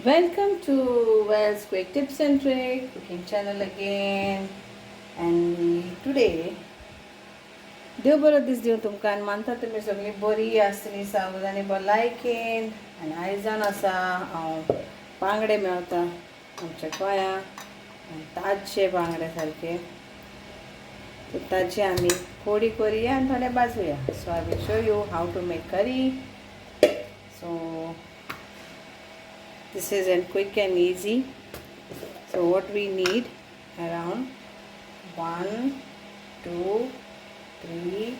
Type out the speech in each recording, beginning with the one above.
Welcome to Wells Quick Tips and Tricks cooking channel again. And today, देव बरो दीस दिवन तुमकां आनी मानता तुमी सगळीं बरी आसतलीं सावधानी भलायकेन. आनी आयजान आसा हांव बांगडे मेळटा आमच्या गोंयांत ताज्जे बांगडे सारके. ताजी आमी कोडी करुया आनी थोडे भाजुया. So I will show you how to make curry. So this is quick and easy. So what we need around 1, 2, 3,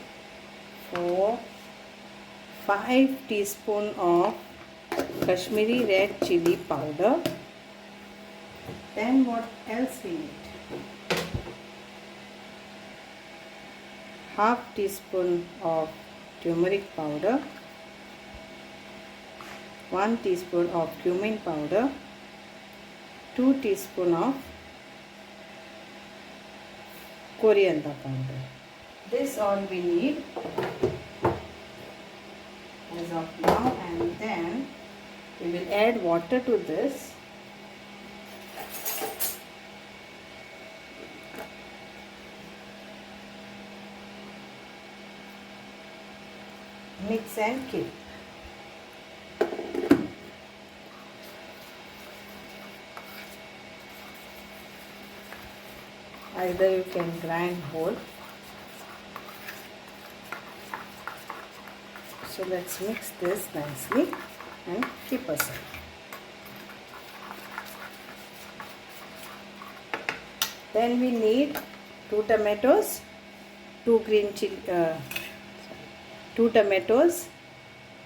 4, 5 teaspoon of Kashmiri red chili powder. Then what else we need? Half teaspoon of turmeric powder, 1 teaspoon of cumin powder, 2 teaspoon of coriander powder. This all we need as of now, and then we will add water to this. Mix and keep. Either you can grind whole. So let's mix this nicely and keep aside. Then we need 2 tomatoes, 2 green chili, 2 tomatoes,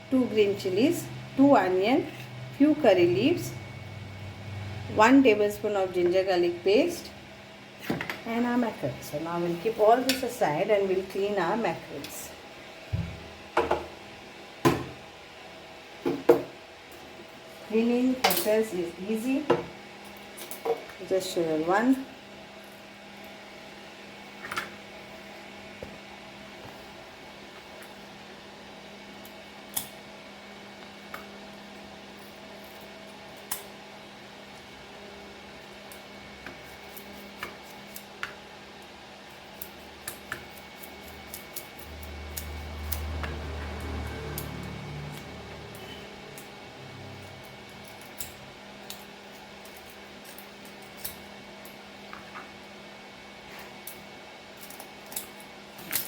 2 green chilies, 2 onion, few curry leaves, 1 tablespoon of ginger garlic paste, and our mackerel. So now we'll keep all this aside and we'll clean our mackerels. Cleaning process is easy. Just shovel one.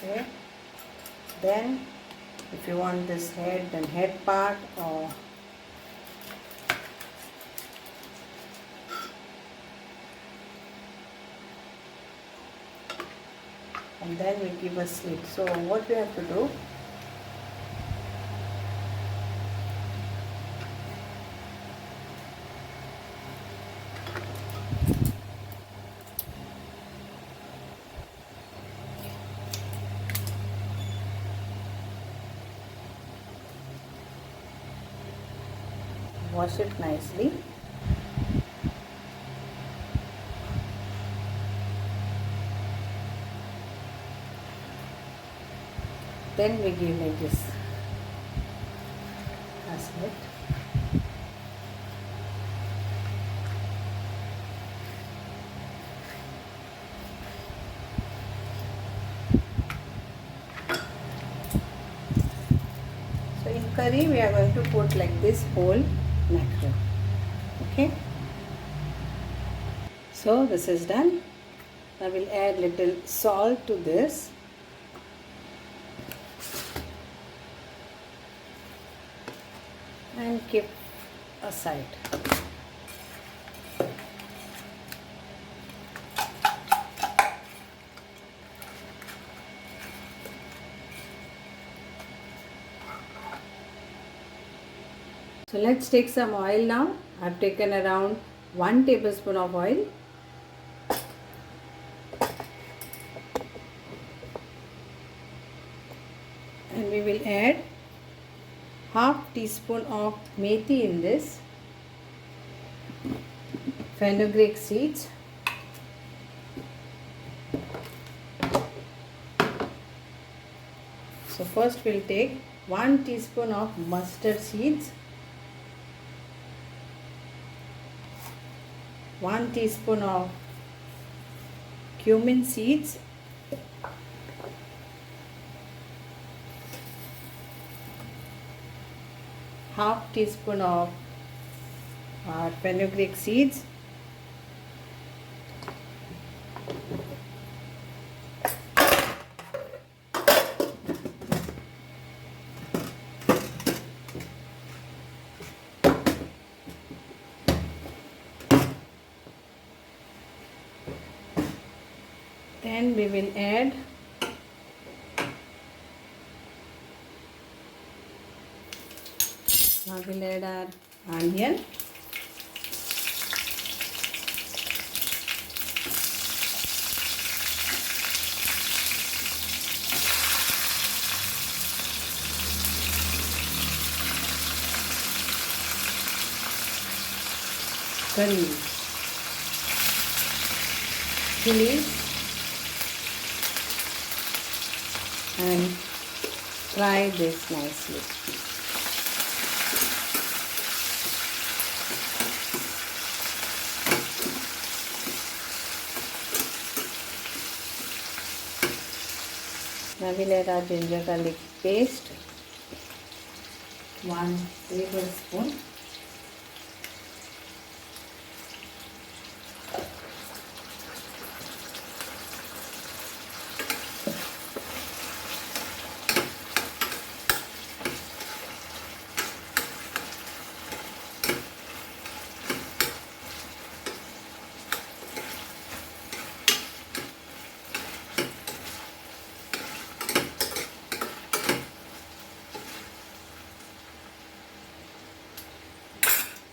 Okay. Then if you want this head, then head part, or and then we give a slit. So what we have to do, wash it nicely. Then we give like this a slit. So in curry we are going to put like this whole mackerel. Okay, so this is done. I will add little salt to this. And keep aside. So let's take some oil now. I've taken around 1 tablespoon of oil. And we will add half teaspoon of methi in this, fenugreek seeds, so first we'll take 1 teaspoon of mustard seeds, 1 teaspoon of cumin seeds, half teaspoon of fenugreek seeds, then we will add our onion, curry, chilies, and fry this nicely. Now we'll add our ginger garlic paste, 1 tablespoon.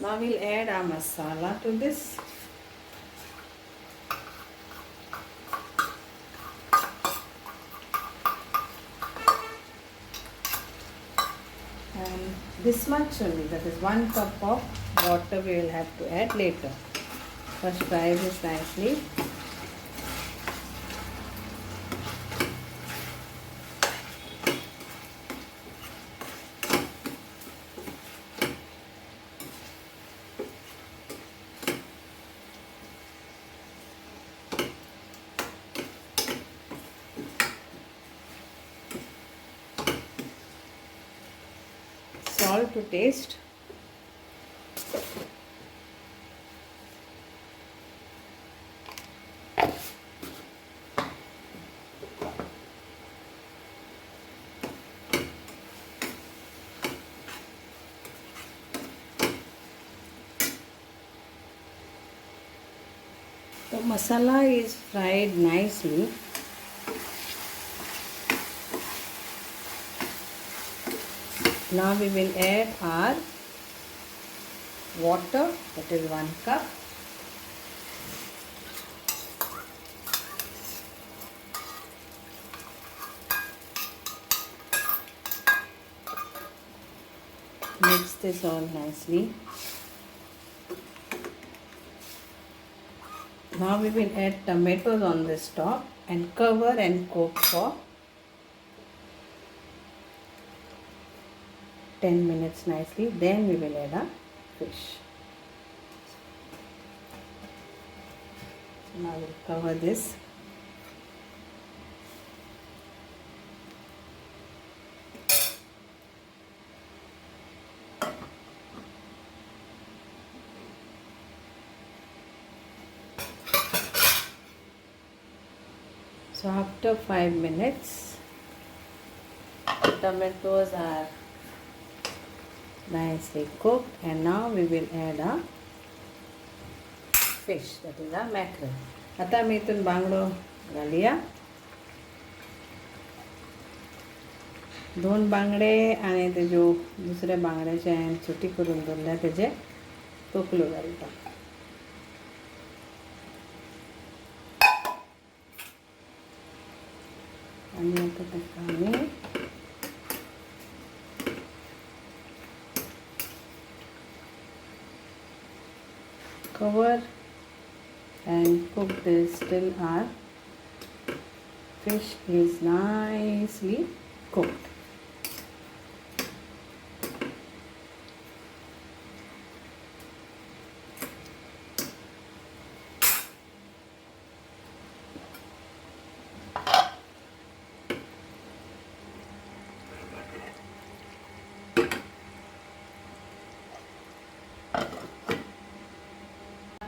Now we'll add our masala to this. And this much only, that is 1 cup of water we will have to add later. First fry this nicely. Salt to taste. The masala is fried nicely. Now we will add our water, that is 1 cup. Mix this all nicely. Now we will add tomatoes on this top and cover and cook for 10 minutes nicely. Then we will add our fish. So now we'll cover this. So after 5 minutes, the tomatoes are nicely cooked, and now we will add our fish, that is our mackerel. आता मी इथून बांगडो घालूया. 2 बांगडे आणि तेजो दुसऱ्या बांगड्याचे हांवें सुटी करून दवरल्या तेजे तोकल्यो घालता. आणि आता ताका आमी cover and cook this till our fish is nicely cooked.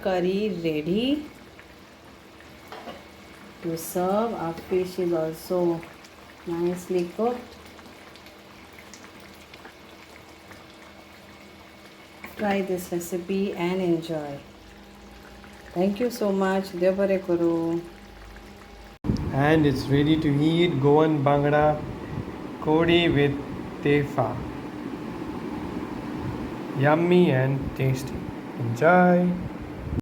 Curry ready to serve. Our fish is also nicely cooked. Try this recipe and enjoy. Thank you so much. Devare Kuru. And it's ready to eat. Goan Bangdyache hooman with tefa. Yummy and tasty. Enjoy.